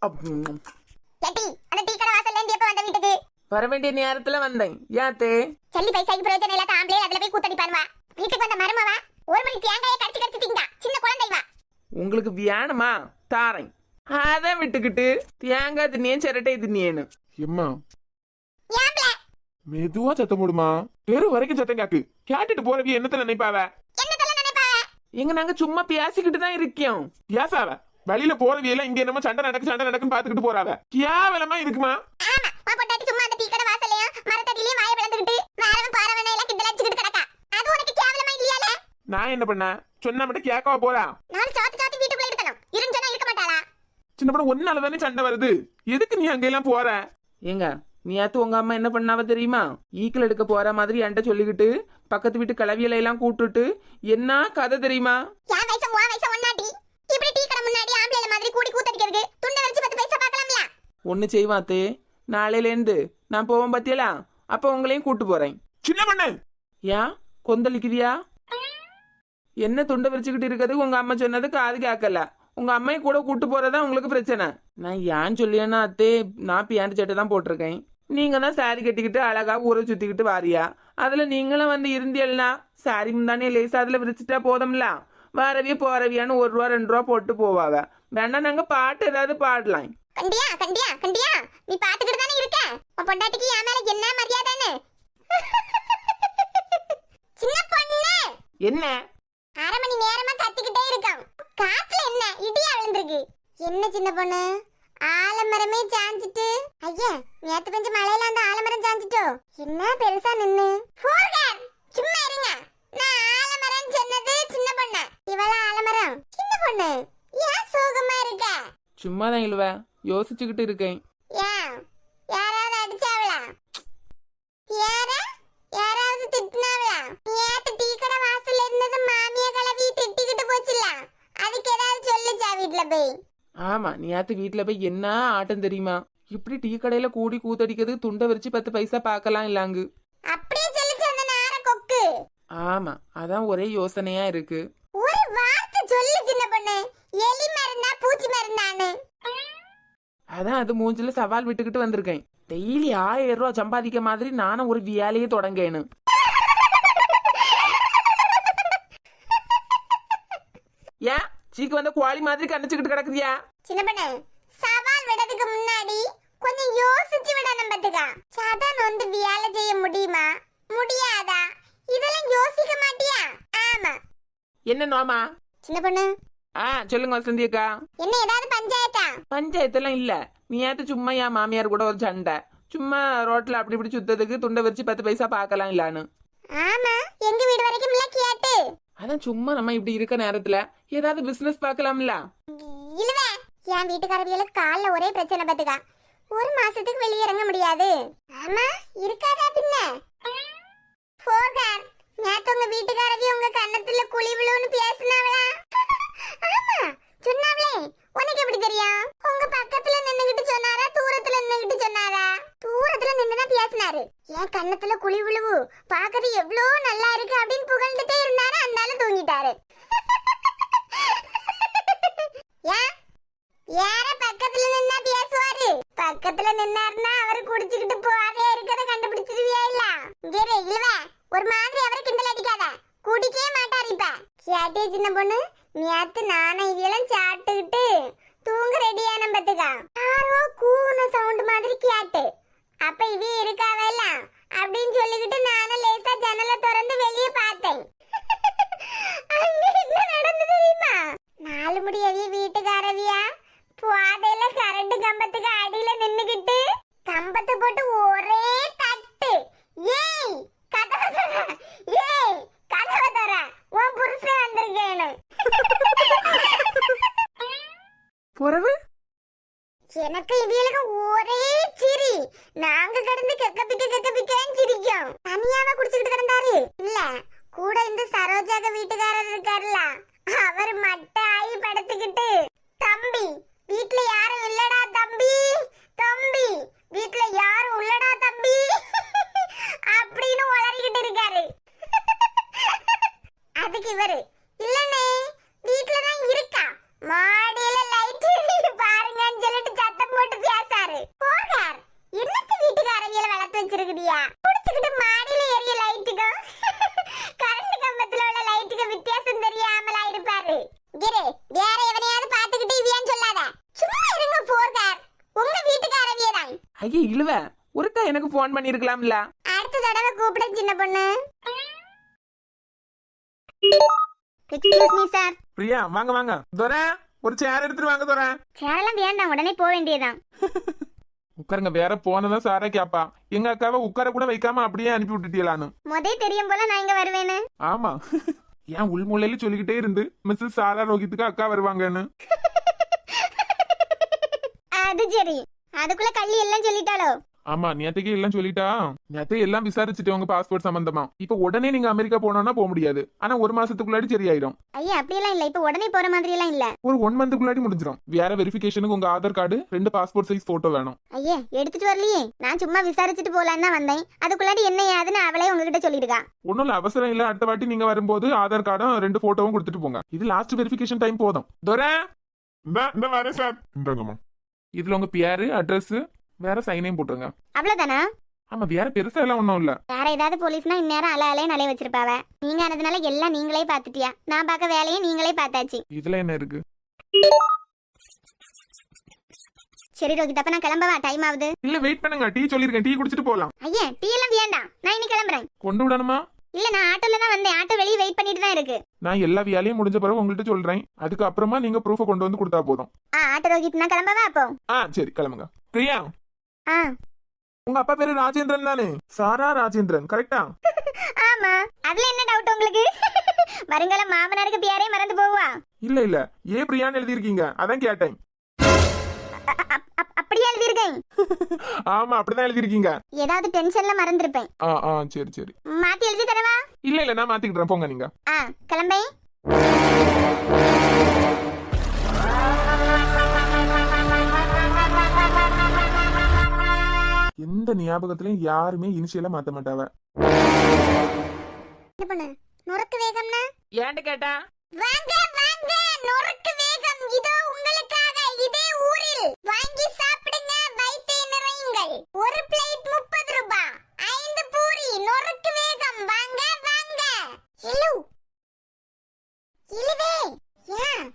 கேட்டி அந்த டீ கடை வாசல்ல இருந்து எப்ப வந்த வீட்டுக்கு? வர வேண்டிய நேரத்துல வந்தேன். யாத்தே சல்லி பைசாக்கு பிரயோஜனம் இல்லாத ஆம்பளை அதுல போய் கூத்தடிப்பானுவா. வீட்டுக்கு வந்த மருமவா ஒரு மணி தேங்காயை கடிச்சு கடிச்சு திங்கா. சின்ன குழந்தைவா. உங்களுக்கு வேணுமா தாரேன். அதான் விட்டுக்கிட்டு தேங்காய் தின்னியன் சிரட்டை தின்னியேன்னு. எம்மா ஏம்பல மெதுவா சத்தம் போடுமா. தெரு வரைக்கும் சத்தம் காக்கு. கேட்டுட்டு போறவி என்னத்த நினைப்பாவ? என்னதெல்லாம் நினைப்பாவ? எங்க நாங்க சும்மா பேசிக்கிட்டு தான் இருக்கோம். யாசாவ வழியில போறவி எல்லாம் இங்க என்னமோ சண்டை நடக்குன்னு பாத்துக்கிட்டு போறாவ. கேவலமா இருக்குமா? ஆமா வா பொட்டாட்டி சும்மா அந்த டீ கடை வாசல்லையும் மரத்தடியிலயும் வாயை பிளந்துக்கிட்டு வேறவன் பாரவன எல்லாம் கிண்டல் அடிச்சுக்கிட்டு கிடக்கா. அது உனக்கு கேவலமா இல்லையால? நான் என்ன பண்ண சொன்னா மட்டும் கேட்கவா போறா? நான் சாத்தி சாத்தி வீட்டுக்குள்ள இருக்கணும். இருஞ்சனா இருக்க மாட்டாளா? சின்ன படம் ஒன்னால தானே சண்டை வருது. எதுக்கு நீ அங்கெல்லாம் போற? ஏங்க நேத்து உங்க அம்மா என்ன பண்ணாவ தெரியுமா? ஈக்கிள் எடுக்க போற மாதிரி என்கிட்ட சொல்லிக்கிட்டு பக்கத்து வீட்டு கிளவியலை எல்லாம் கூட்டுட்டு என்ன கதை தெரியுமா? என் வயசு உன் வயசு ஒன்னாட்டி இப்படி டீ கடை முன்னாடி ஆம்பளைல மாதிரி கூடி கூத்தடிக்கிறது துண்டை வச்சு 10 பைசா பார்க்கலாம்ல? ஒண்ணு செய்வாத்தே, நாளையிலேருந்து நான் போவேன் பத்தியலா, அப்ப உங்களையும் கூட்டு போறேன். சின்ன பண்ணு ஏன் கொந்தளிக்குதியா? என்ன துண்டை விரிச்சுக்கிட்டு இருக்கிறது உங்க அம்மா சொன்னது காது கேட்கல. உங்க அம்மையை கூட கூட்டு போறதா உங்களுக்கு பிரச்சனை. நான் ஏன் சொல்லியேன்னா அத்தே, நான் பேண்ட் சட்டை தான் போட்டிருக்கேன். நீங்க தான் சாரி கட்டிக்கிட்டு அழகா ஊரை சுத்திக்கிட்டு வாரியா. அதுல நீங்களும் வந்து இருந்தியல்னா சாரி முந்தானே லேசா அதுல விரிச்சுட்டா போதும்ல. வரவிய போறவியான்னு 1 ரூபா 2 ரூபா போட்டு போவாவ. வேணா நாங்க பாட்டு ஏதாவது பாடலாம். கண்டியா கண்டியா கண்டியா நீ பாத்துக்கிட்டு தானே இருக்க. உன் பொண்டாட்டிக்கு என் மேல என்ன மரியாதைன்னு? சின்ன பொண்ணு என்ன 1/2 மணி நேரமா கத்திக்கிட்டே இருக்கான். காத்துல என்ன இடியா விழுந்திருக்கு? என்ன சின்ன பொண்ணு ஆலமரமே சாஞ்சிட்டு? ஐயா நேத்து பெஞ்ச மழையில அந்த ஆலமரம் சாஞ்சிட்டோ? என்ன பெருசா நின்னு போர்கர் சும்மா இருங்க. நான் ஆலமரம் சொன்னது சின்ன பொண்ணு. இவள ஆலமரம். சின்ன பொண்ணு ஏன் சோகமா இருக்க? சும்மா தான் இழுவ, யோசிச்சுக்கிட்டு இருக்கேன். ஏன் யாராவது அடிச்சாவளா? யாராவது திட்டினாவளா? நேத்து டீ கடை வாசல்ல இருந்தது மாமிய கலவி திட்டிக்கிட்டு போச்சுல, அதுக்கு ஏதாவது சொல்லுச்சா வீட்டுல போய்? ஆமா, நேத்து வீட்டுல போய் என்ன ஆட்டம் தெரியுமா? இப்படி டீ கடையில கூடி கூத்தடிக்கிறது துண்டை வரிச்சு 10 பைசா பார்க்கலாம் இல்லாங்கு. அப்படியே சொல்லுச்சு அந்த நார கொக்கு. ஆமா, அதான் ஒரே யோசனையா இருக்கு. ஒரு வார்த்தை சொல்லு சின்ன பொண்ணு. எலி மருந்தா பூச்சி மருந்தானு? அதான் அது மூஞ்சில சவால் விட்டுக்கிட்டு வந்திருக்கேன். டெய்லி 1000 ரூபா சம்பாதிக்க மாதிரி நானும் ஒரு வேலையே தொடங்கேன்னு. ஏன் சீக்கு வந்த கோழி மாதிரி கணிச்சுக்கிட்டு கிடக்குதியா? சின்ன பொண்ணு சவால் விடுறதுக்கு முன்னாடி கொஞ்சம் யோசிச்சு விடணும் பாத்துக்கா. சதன் வந்து வேலை செய்ய முடியுமா முடியாதா இதெல்லாம் யோசிக்க மாட்டியா? ஆமா. என்ன நோமா? சின்ன பொண்ணு சொல்லுங்க வசந்தி அக்கா. என்ன ஏதாவது பஞ்சாயத்தா? பஞ்சாயத்தெல்லாம் இல்ல. நேத்து சும்மா என் மாமியார் கூட ஒரு சண்டை. சும்மா ரோட்ல அப்படி இப்படி சுத்ததுக்கு துண்டை வச்சு 10 பைசா பார்க்கலாம் இல்லான்னு. ஆமா எங்க வீடு வரைக்கும் இல்ல கேட்டு. அதான் சும்மா நம்ம இப்படி இருக்க நேரத்துல ஏதாவது பிசினஸ் பார்க்கலாம்ல. இல்லவே என் வீட்டுக்காரவியலுக்கு கால்ல ஒரே பிரச்சனை பாத்துக்கா. 1 மாசத்துக்கு வெளியே இறங்க முடியாது. ஆமா இருக்காதா பின்ன? போகார் நேத்து உங்க வீட்டுக்காரவி உங்க கன்னத்துல குழி விழுன்னு பேசினாவளா? ஆமா சொன்னாவளே. உனக்கு எப்படி தெரியும்? உங்க பக்கத்துல நின்னுகிட்டு சொன்னாரா தூரத்துல நின்னுகிட்டு சொன்னாரா? தூரத்துல நின்னுதான் பேசினாரு. என் கன்னத்துல குழி விழுவு பாக்குறது எவ்வளவு நல்லா இருக்கு அப்படின்னு புகழ்ந்துட்டே இருந்தாரு. அதனால தூங்கிட்டாரு. ஏன் யார பக்கத்துல நின்னா பேசுவாரு? பக்கத்துல நின்னாருன்னா அவரு குடிச்சுக்கிட்டு போகாதே இருக்கத கண்டுபிடிச்சிருவியா இல்ல? இங்கே இல்லவ ஒரு மாதிரி அவரை கிண்டல் அடிக்காத. குடிக்கவே மாட்டாரு. இப்ப கேட்டே சின்ன பொண்ணு நேத்து நானும் இதெல்லாம் சாப்பிட்டுக்கிட்டு தூங்க ரெடியான பத்துக்கா. யாரோ கூன சவுண்ட் மாதிரி கேட்டு அப்ப இதே இருக்காவே இல்ல அப்படின்னு சொல்லிக்கிட்டு நானும் லேசா ஜன்னலை திறந்து வெளியே பார்த்தேன். அங்க என்ன நடந்தது தெரியுமா? 4 முடியவிய வீட்டுக்காரவியா பாதையில கரண்ட் கம்பத்துக்கு அடியில நின்னுகிட்டு கம்பத்தை போட்டு ஒரே தட்டு. ஏய் கதவை தர, ஏய் கதவை தர, உன் புருஷன் வந்திருக்கேன்னு. பொறவு எனக்கு இவளுக்கு ஒரே சிரி. நாங்க கிடந்து கெக்க பிக்கன்னு சிரிக்கும். தனியாவா குடிச்சுக்கிட்டு கிடந்தாரு இல்ல, கூட இந்த சரோஜாக வீட்டுக்காரர் இருக்காருல்ல, அவர் மட்டாயி படுத்துக்கிட்டு தம்பி வீட்ல யாரும் இல்லடா தம்பி, தம்பி வீட்ல யாரும் இல்லடா தம்பி அப்படின்னு உளறிக்கிட்டு இருக்காரு. அதுக்கு இவரு இல்லனே வீட்ல தான் இருக்கா, மாடியில லைட் பாருங்கன்னு சொல்லிட்டு ஐயே இழுவ, ஒருக்கா எனக்கு போன் பண்ணிருக்கலாம்ல. அடுத்த தடவை கூப்பிட சின்ன பொண்ணு. Excuse me sir. பிரியா வாங்க வாங்க. துரை ஒரு சேர் எடுத்துட்டு வாங்க துரை. சேரெல்லாம் வேண்டாம், உடனே போக வேண்டியதுதான். உட்காருங்க. வேற போனதான் சாரா கேப்பா, எங்க அக்காவை உட்கார கூட வைக்காம அப்படியே அனுப்பி விட்டுட்டீங்களான்னு. தெரியும் போல நான் இங்க வருவேன்னு. ஆமா, ஏன் உள்மூலையில சொல்லிக்கிட்டே இருந்து மிஸ்ஸஸ் சாரா ரோஹித்துக்கு அக்கா வருவாங்கன்னு. அது சரி, அதுக்குள்ள கள்ளி எல்லாம் சொல்லிட்டாளோ? ஆமா, நேத்துக்கே எல்லாம் சொல்லிட்டா. நேத்தே எல்லாம் விசாரிச்சுட்டு உங்க பாஸ்போர்ட் சம்பந்தமா. இப்ப உடனே நீங்க அமெரிக்கா போனோம்னா போக முடியாது. ஆனா ஒரு மாசத்துக்குள்ளாடி சரியாயிடும். ஐயா அப்படியெல்லாம் இல்ல, இப்ப உடனே போற மாதிரி எல்லாம் இல்ல. ஒரு 1 மந்த்துக்குள்ளாடி முடிஞ்சிடும். வேற வெரிஃபிகேஷனுக்கு உங்க Aadhaar card 2 passport size photo வேணும். ஐயா எடுத்துட்டு வரலையே, நான் சும்மா விசாரிச்சுட்டு போலான்னு தான் வந்தேன். அதுக்குள்ளாடி என்ன ஏதுன்னு அவளே உங்ககிட்ட சொல்லிருக்கா. ஒன்னும் இல்ல, அவசரம் இல்ல. அடுத்த வாட்டி நீங்க வரும்போது ஆதார் கார்டும் 2 போட்டோவும் கொடுத்துட்டு போங்க. இது லாஸ்ட் வெரிஃபிகேஷன் டைம் போதும். துரை இந்த வரேன் சார். இந்தாங்கம்மா. இதுல உங்க பேரு, அட்ரஸ், வேற சைனையும் போட்டுருங்க. அவ்வளவுதானா? ஆமா, வேற பெருசா எல்லாம் ஒண்ணும் இல்ல. வேற ஏதாவது போலீஸ்னா இந்நேரம் அலைய நலைய வச்சிருப்பாவ. நீங்க ஆனதுனால எல்லாம் நீங்களே பாத்துட்டியா? நான் பார்க்க வேலையை நீங்களே பார்த்தாச்சு. இதுல என்ன இருக்கு? சரி ரோஹித், அப்ப நான் கிளம்பவா? டைம் ஆகுது. இல்ல வெயிட் பண்ணுங்க, டீ சொல்லிருக்கேன், டீ குடிச்சிட்டு போலாம். ஐயா டீ எல்லாம் வேண்டாம், நான் இன்னைக்கு கிளம்புறேன். கொண்டு விடணுமா? இல்ல, நான் ஆட்டோல தான் வந்தேன். ஆட்டோ வெளியே வெயிட் பண்ணிட்டு தான் இருக்கு. நான் எல்லா வேலையும் முடிஞ்ச பிறகு உங்கள்கிட்ட சொல்றேன். அதுக்கு அப்புறமா நீங்க ப்ரூஃப கொண்டு வந்து கொடுத்தா போதும். ஆட்டோ ரோஹித், நான் கிளம்பவா அப்போ? சரி கிளம்புங்க. பிரியா, ஆ உங்க அப்பா பேரு ராஜேந்திரன் தானே? சாரா ராஜேந்திரன் கரெக்டா? ஆமா, அதுல என்ன டவுட் உங்களுக்கு? வருங்கால மாமனாருக்கு பேரே மறந்து போவா? இல்ல இல்ல, ஏன் பிரியான்னு எழுதிருக்கீங்க, அதான் கேட்டேன். அப்படியே எழுதிருக்கேன். ஆமா, அப்படிதான் எழுதிருக்கீங்க. ஏதாவது டென்ஷன்ல மறந்துருப்பேன். சரி சரி. மாத்தி எழுதி தரவா? இல்ல இல்ல, நான் மாத்திக்கிட்டேன், போங்க நீங்க. கிளம்பே. எந்த ஞாபகத்திலயும் யாருமே இனிஷியலா மாத்த மாட்டாவ. என்ன பண்ண? நொறுக்கு வேகம்னா ஏன்ட்டு கேட்டா? வாங்க வாங்க, நொறுக்கு வேகம் இதோ உங்களுக்காக. இதே ஊரில் வாங்கி சாப்பிடுங்க, வயிற்றை நிறையுங்கள். ஒரு பிளேட் 30 ரூபாய், 5 பூரி. நொறுக்கு வேகம், வாங்க வாங்க. இலு இலுவே, ஏன்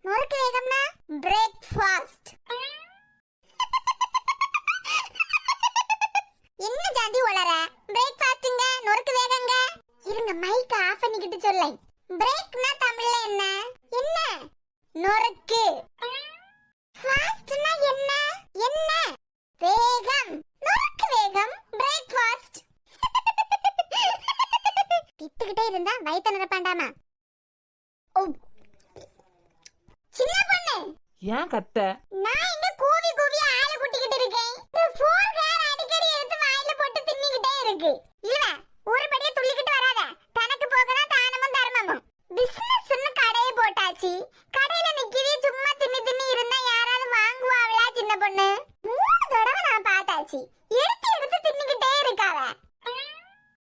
நொறுக்கு வேகம்னா பிரேக்ஃபாஸ்ட். என்ன ஜாதி வளர? பிரேக்ஃபாஸ்ட்ங்க, நொறுக்கு வேகங்க. இருங்க, மைக் ஆஃப் பண்ணிக்கிட்டு சொல்லை. பிரேக்னா தமிழ்ல என்ன? என்ன? நொறுக்கு. ஃபாஸ்ட்னா என்ன? என்ன? வேகம். நொறுக்கு வேகம், பிரேக்ஃபாஸ்ட். திட்டுக்கிட்டே இருந்தா வயித்த நிரப்பாண்டாமா? சின்ன பொண்ணு, ஏன் கத்த? நான் இங்க கூவி கூவி ஆளு கூட்டிக்கிட்டு இருக்கேன். இந்த ஃபோன் கார் அடிக்கடி எடுத்து வாயில போட்டு தின்னிக்கிட்டே இருக்கு. இவ ஒருபடியே துள்ளிக்கிட்டு வராத. தனக்கு போகலாம் தானமும் தர்மமும். பிசினஸ்னு கடையை போட்டாச்சு. கடையில நிக்கவே சும்மா தின்னி தின்னி இருந்தா யாராவது வாங்குவாங்களா சின்ன பொண்ணு? 3 தடவை நான் பார்த்தாச்சு. எடுத்து எடுத்து தின்னிக்கிட்டே இருக்காவ.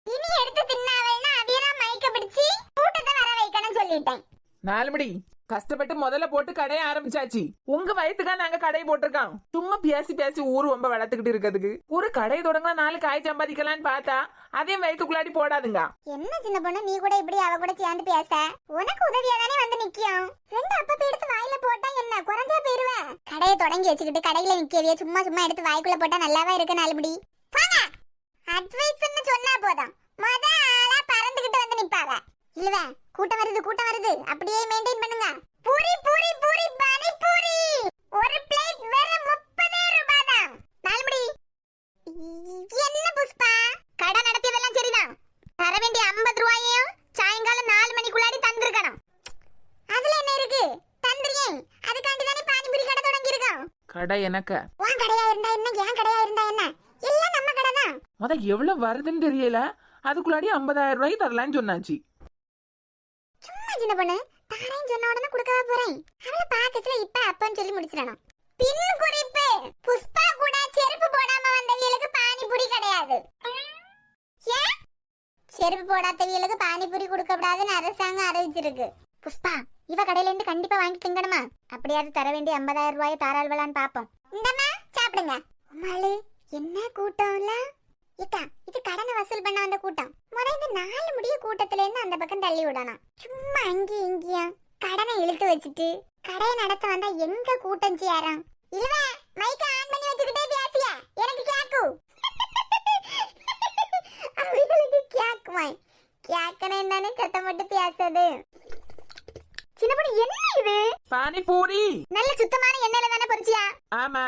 இனி எடுத்து தின்னாவல்னா அவியெல்லாம் மயக்க பிடிச்சி கூட்டத்தை வர வைக்கணும் சொல்லிட்டேன். 4 மணி கஷ்டப்பட்டு முதல்ல போட்டு கடையை ஆரம்பிச்சாச்சு. உங்க வயசுக்கா நாங்க கடையை போட்டிருக்கோம். சும்மா பேசி பேசி ஊரு ரொம்ப வளர்த்துக்கிட்டு இருக்கிறதுக்கு ஒரு கடையை தொடங்கலாம், 4 காய் சம்பாதிக்கலாம்னு பார்த்தா அதையும் வயிற்றுக்குள்ளாடி போடாதுங்க. என்ன சின்ன பொண்ணு, நீ கூட இப்படி அவ கூட சேர்ந்து பேச? உனக்கு உதவியா தானே வந்து நிக்கியும். 2 அப்பப்ப எடுத்து வாயில போட்டா என்ன குறைஞ்சா போயிருவ? கடையை தொடங்கி வச்சுக்கிட்டு கடையில நிக்கவே சும்மா சும்மா எடுத்து வாய்க்குள்ள போட்டா நல்லாவா இருக்கு? 4 மணி போங்க. அட்வைஸ்ன்னு சொன்னா போதும், முத ஆளா பறந்துகிட்டு வந்து நிப்பாவ. இல்லவ கூட்டம் வருது, அப்படியே மெயின்டைன் பண்ணுங்க. பூரி பூரி பூரி பானி பூரி, ஒரு பிளேட் வெறும் 30 ரூபாய் தான். 4 மணி. என்ன புஷ்பா, கடை நடத்தியதெல்லாம் சரிதான். தர வேண்டிய 50 ரூபாயையும் சாயங்காலம் 4 மணிக்குள்ளாடி தந்திருக்கணும். அதுல என்ன இருக்கு? தந்திரியேன், அதுக்காண்டி தானே பானிபூரி கடை தொடங்கி இருக்கோம். கடை எனக்கு உன் கடையா இருந்தா என்ன, என் கடையா இருந்தா என்ன, எல்லாம் நம்ம கடை தான். முத எவ்வளவு வருதுன்னு தெரியல, அதுக்குள்ளாடி 50,000 ரூபாய் தரலான்னு சொன்னாச்சு. சும்மா சின்ன பொண்ணு, தாரேன்னு சொன்ன உடனே கொடுக்கவா போறேன்? அவளை பாக்கத்துல இப்ப அப்பன்னு சொல்லி முடிச்சிடணும். பின் குறிப்பு, புஷ்பா கூட செருப்பு போடாம வந்தவியலுக்கு பானிபூரி கிடையாது. ஏன் செருப்பு போடாதவியலுக்கு பானிபூரி கொடுக்க கூடாதுன்னு அரசாங்கம் அறிவிச்சிருக்கு. புஷ்பா, இவ கடையில இருந்து கண்டிப்பா வாங்கி திங்கணுமா? அப்படியாவது தர வேண்டிய 50,000 ரூபாயை தாராள்வலான்னு பாப்போம். இந்தமா சாப்பிடுங்க. உமாளு, என்ன கூட்டம்ல? இக்கா, இது கடனை வசூல் பண்ண வந்த கூட்டம். இந்த 4 முடிய கூட்டத்துல இருந்து அந்த பக்கம் தள்ளி விடணும். சும்மா அங்கேயும் இங்கேயும் கடனை இழுத்து வச்சுட்டு கடையை நடத்த வந்தா எங்க கூட்டம் சேரும்? இல்ல மைக்க ஆன் பண்ணி வச்சுக்கிட்டே பேசிய எனக்கு கேக்குவான். கேக்கணும் என்னன்னு சத்தம் போட்டு பேசுது. சின்ன பொண்ணு என்ன இது? பானிபூரி. நல்ல சுத்தமான எண்ணெயில தானே பொரிச்சியா? ஆமா.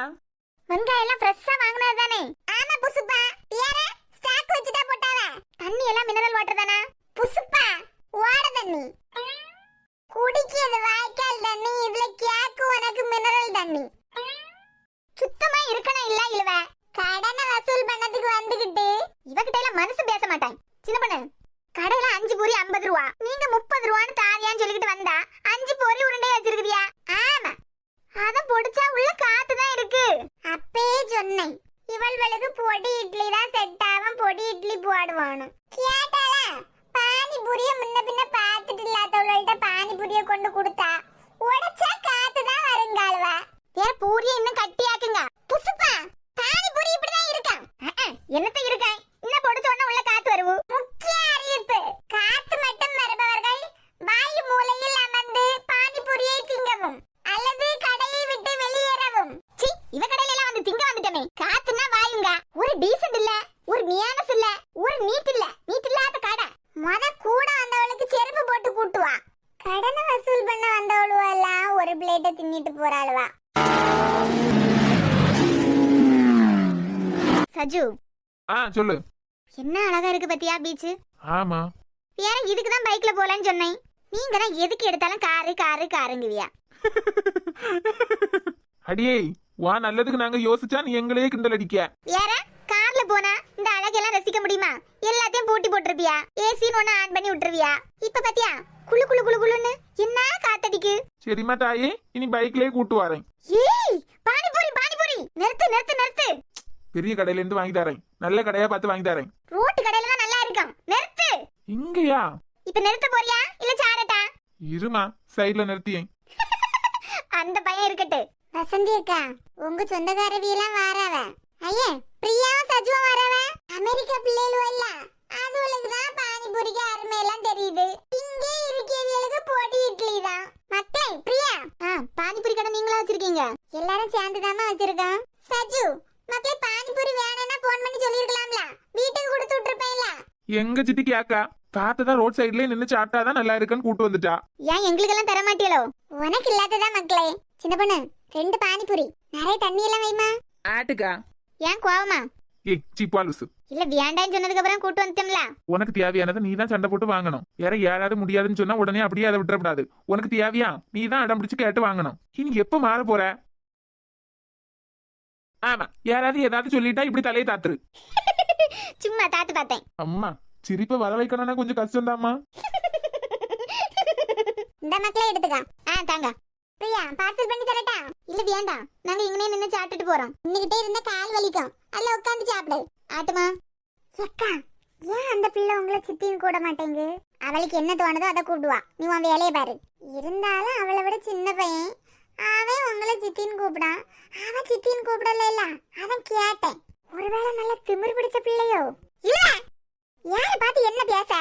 வெங்காயம் எல்லாம் ஃப்ரெஷ்ஷா வாங்குனது தானே? ஆமா புசுப்பா. யார ஸ்டாக் வச்சுட்டா போட்டாவ? தண்ணி எல்லாம் மினரல் வாட்டர் தானா? புசுப்பா ஓட தண்ணி. குடிக்கிறது வாய்க்கால் தண்ணி, இதுல கேக்கு உனக்கு மினரல் தண்ணி. சுத்தமா இருக்கணும் இல்ல இழுவ. கடனை வசூல் பண்ணதுக்கு வந்துகிட்டு இவகிட்ட எல்லாம் மனசு பேச மாட்டான். சின்ன பொண்ணு கடையில 5 பூரி 50 ரூபா, நீங்க 30 ரூபான்னு தாரியான்னு சொல்லிக்கிட்டு வந்தா 5 பூரி உருண்டை வச்சிருக்கியா? ஆமா, அத பொடிச்சா உள்ள காத்து தான் இருக்கு. அப்பே சொன்னேன் இவள்களுக்கு பொடி இட்லி தான் செட் ஆகும், பொடி இட்லி போடுவானு. கேட்டால பானிபூரிய முன்ன பின்ன பாத்துட்டு இல்லாதவள்கிட்ட பானிபூரிய கொண்டு கொடுத்தா உடைச்சா காத்து தான் வருங்கால்வ. வேற பூரிய இன்னும் கட்டியாக்குங்க. புசுப்பா பானிபூரி இப்படிதான் இருக்கா? என்னத்த இருக்கா? இன்னும் பொடிச்ச உடனே உள்ள காத்து வருவு. முக்கிய அறிவிப்பு, காத்து மட்டும் வருபவர்கள் வாயு மூலையில் அமர்ந்து பானிபூரியை திங்கவும் அல்லது கடையை விட்டு வெளியேறவும். சி, இவ கடையில எல்லாம் வந்து திங்க வந்துட்டமே. காத்துனா வாயுங்க. ஒரு டீசன்ட் இல்ல, ஒரு நியானஸ் இல்ல, ஒரு நீட் இல்ல. நீட் இல்லாத கடை. முத கூட வந்தவளுக்கு செருப்பு போட்டு கூட்டுவா. கடனை வசூல் பண்ண வந்தவளுவா எல்லாம் ஒரு பிளேட்டை தின்னிட்டு போறாளுவா. சஜு, சொல்லு. என்ன அழகா இருக்கு பத்தியா பீச்? ஆமா. வேற இதுக்கு தான் பைக்ல போலான்னு சொன்னேன். நீங்க தான் எதுக்கு எடுத்தாலும் காரு காரு காருங்குவியா. அடியே, வா நல்லதுக்கு நாங்க யோசிச்சா நீ எங்களையே கிண்டல் அடிக்க. வேற கார்ல போனா இந்த அழகெல்லாம் ரசிக்க முடியுமா? எல்லாத்தையும் பூட்டி போட்டுருப்பியா? ஏசின்னு ஒண்ணு ஆன் பண்ணி விட்டுருவியா? இப்ப பாத்தியா குளு குளு குளு குளுன்னு என்ன காத்தடிக்கு. சரிம்மா தாயே, இனி பைக்லயே கூட்டு வரேன். ஏய் பானிபூரி பானிபூரி, நிறுத்து நிறுத்து நிறுத்து. பெரிய கடையில இருந்து வாங்கி தரேன். நல்ல கடையா பார்த்து வாங்கி தரேன். ரோட்டு கடையில தான் நல்லா இருக்கும். நிறுத்து. இங்கயா? இப்ப நிறுத்த போறியா இல்ல சாரட்டா? இருமா, சைடுல நிறுத்தியேன். அந்த பையன் இருக்கட்டு. வசந்தி அக்கா, உங்க சொந்தக்காரவியெல்லாம் வாராவ. ஐயே பிரியாவும் சஜுவும் வாராவ. அமெரிக்கா பிள்ளைகளும் இல்ல, அதுகளுக்கு தான் பானிபூரிக்கு அருமை எல்லாம் தெரியுது. இங்கே இருக்கிறவங்களுக்கு பொடி இட்லி தான். மக்களே பிரியா, பானிபூரி கடை நீங்களா வச்சிருக்கீங்க? எல்லாரும் சேர்ந்துதாமா வச்சிருக்கோம். சஜு மக்களே, பானிபூரி வேணும்னா போன் பண்ணி சொல்லிருக்கலாம்ல, வீட்டுக்கு கொடுத்து விட்டுருப்பேன்ல. எங்க சித்தி கேக்கா பார்த்ததான் ரோட் சைடுல நின்னு சாப்பிட்டாதான் நல்லா இருக்குன்னு கூட்டு வந்துட்டா. ஏன் எங்களுக்கு எல்லாம் தர மாட்டியலோ? உனக்கு இல்லாததா மக்களே. சின்ன பொண்ணு 2 பானிபூரி, நிறைய தண்ணி எல்லாம் வைமா. ஆட்டுக்கா. ஏன் கோவமா? ஏய் சீப்பாலுசு, இல்ல வேண்டான்னு சொன்னதுக்கு அப்புறம் கூட்டு வந்துட்டோம்ல. உனக்கு தேவையானதை நீ தான் சண்டை போட்டு வாங்கணும். யார யாராவது முடியாதுன்னு சொன்னா உடனே அப்படியே அதை விட்டுறக்கூடாது. உனக்கு தேவையா நீ தான் அடம் பிடிச்சு கேட்டு வாங்கணும். இனி எப்ப மாற போற? ஆமா, யாராவது ஏதாவது சொல்லிட்டா இப்படி தலையை தாத்துரு. சும்மா தாத்து பார்த்தேன். அம்மா, சிரிப்ப வர வைக்கணும்னா கொஞ்சம் கஷ்டம் தாம்மா. இந்த மக்களே எடுத்துக்கா. தாங்க. பிரியா பார்சல் பண்ணி தரட்டா? இல்ல வேண்டாம், நாங்க இங்கனே நின்னு சாப்பிட்டுட்டு போறோம். இன்னிக்கிட்டே இருந்த கால் வலிக்கும், அல்ல உட்காந்து சாப்பிடு. ஆட்டுமா அக்கா, ஏன் அந்த பிள்ளை உங்களை சித்தின்னு கூட மாட்டேங்கு? அவளுக்கு என்ன தோணுதோ அதை கூப்பிடுவா. நீ உன் வேலையை பாரு. இருந்தாலும் அவளை விட சின்ன பையன், அவன் உங்களை சித்தின்னு கூப்பிடான். அவன் சித்தின்னு கூப்பிடல, அதான் கேட்டேன். ஒருவேளை நல்ல திமிர் பிடிச்ச பிள்ளையோ? இல்ல யார பார்த்து என்ன பேச?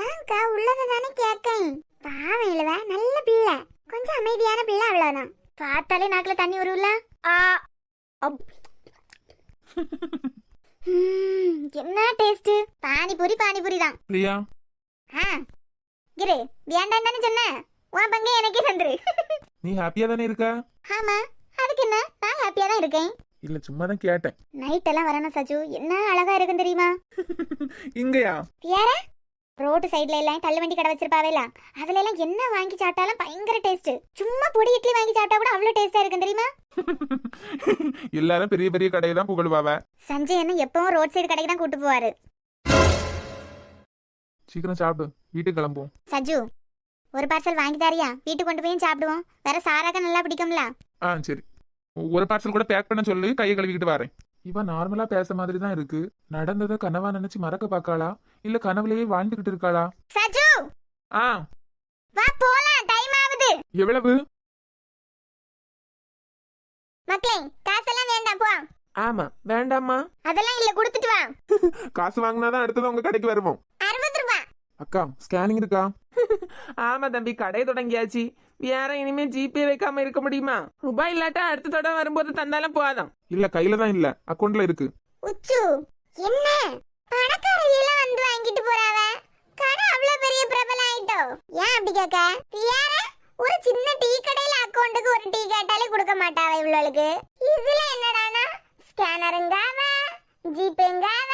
ஏன்க்கா உள்ளதை தானே கேட்கேன். பாவம் இல்லவ, நல்ல பிள்ளை, கொஞ்சம் அமைதியான பிள்ளை, அவ்வளவுதான். பார்த்தாலே நாக்குல தண்ணி வரும்ல. என்ன டேஸ்ட்? பானிபூரி பானிபூரி தான். பிரியா, கிரு வேண்டாம் தானே சொன்ன. உன் பங்கு எனக்கே தந்துரு. நீ ஹாப்பியா தானே இருக்க? ஆமா, அதுக்கு என்ன, நான் ஹாப்பியா தான் இருக்கேன். இல்ல சும்மா தான் கேட்டேன். நைட் எல்லாம் வரணும் சஜு, என்ன அழகா இருக்கும் தெரியுமா? இங்கயா? வேற ரோட்டு சைடுல எல்லாம் தள்ளுவண்டி கடை வச்சிருப்பாவேல, அதுல எல்லாம் என்ன வாங்கி சாப்பிட்டாலும் பயங்கர டேஸ்ட். சும்மா பொடி இட்லி வாங்கி சாப்பிட்டா கூட அவ்வளவு டேஸ்டா இருக்கும் தெரியுமா? எல்லாரும் பெரிய பெரிய கடையை தான் புகழ்வாவ. சஞ்சய் என்ன எப்பவும் ரோட் சைடு கடைக்கு தான் கூட்டு போவாரு. சீக்கிரம் சாப்பிடு, வீட்டுக்கு கிளம்புவோம். சஜு ஒரு பார்சல் வாங்கி தாரியா? வீட்டுக்கு கொண்டு போய் சாப்பிடுவோம். வேற சாராக்க நல்லா பிடிக்கும்ல. சரி, ஒரு பார்சல் கூட பேக் பண்ண சொல்லு, கையை கழுவிக்கிட்டு வரேன். இவன் நார்மலா பேச மாதிரி தான் இருக்கு. நடந்ததை கனவா நினைச்சு மறக்க பாக்காளா, இல்ல கனவுலயே வாழ்ந்துகிட்டு இருக்காளா? சஜு வா போலாம், டைம் ஆகுது. எவ்வளவு? மக்களே காசெல்லாம் வேண்டாம், போ. ஆமா, வேண்டாமா? அதெல்லாம் இல்ல, கொடுத்துட்டு வா. காசு வாங்கினாதான் அடுத்தது உங்க கடைக்கு வருவோம். 60 ரூபாய். அக்கா ஸ்கேனிங் இருக்கா? ஆமா தம்பி, கடை தொடங்கியாச்சு. வேற இனிமே ஜிபே வைக்காம இருக்க முடியுமா? ரூபாய் இல்லாட்டா அடுத்த தடவை வரும்போது தந்தாலும் போதும். இல்ல கையில தான் இல்ல, அக்கௌண்ட்ல இருக்கு. உச்சு என்ன பணக்காரவியெல்லாம் வந்து வாங்கிட்டு போறாவ? மாட்டோ? ஏன் அப்படி கேட்க? பியார ஒரு சின்ன டீ கடையில அக்கவுண்ட்டுக்கு ஒரு டீ கேட்டாலே கொடுக்க மாட்டாவ இவ்வளவுக்கு. இதுல என்னடானா ஸ்கேனருங்காவ ஜிபேங்காவ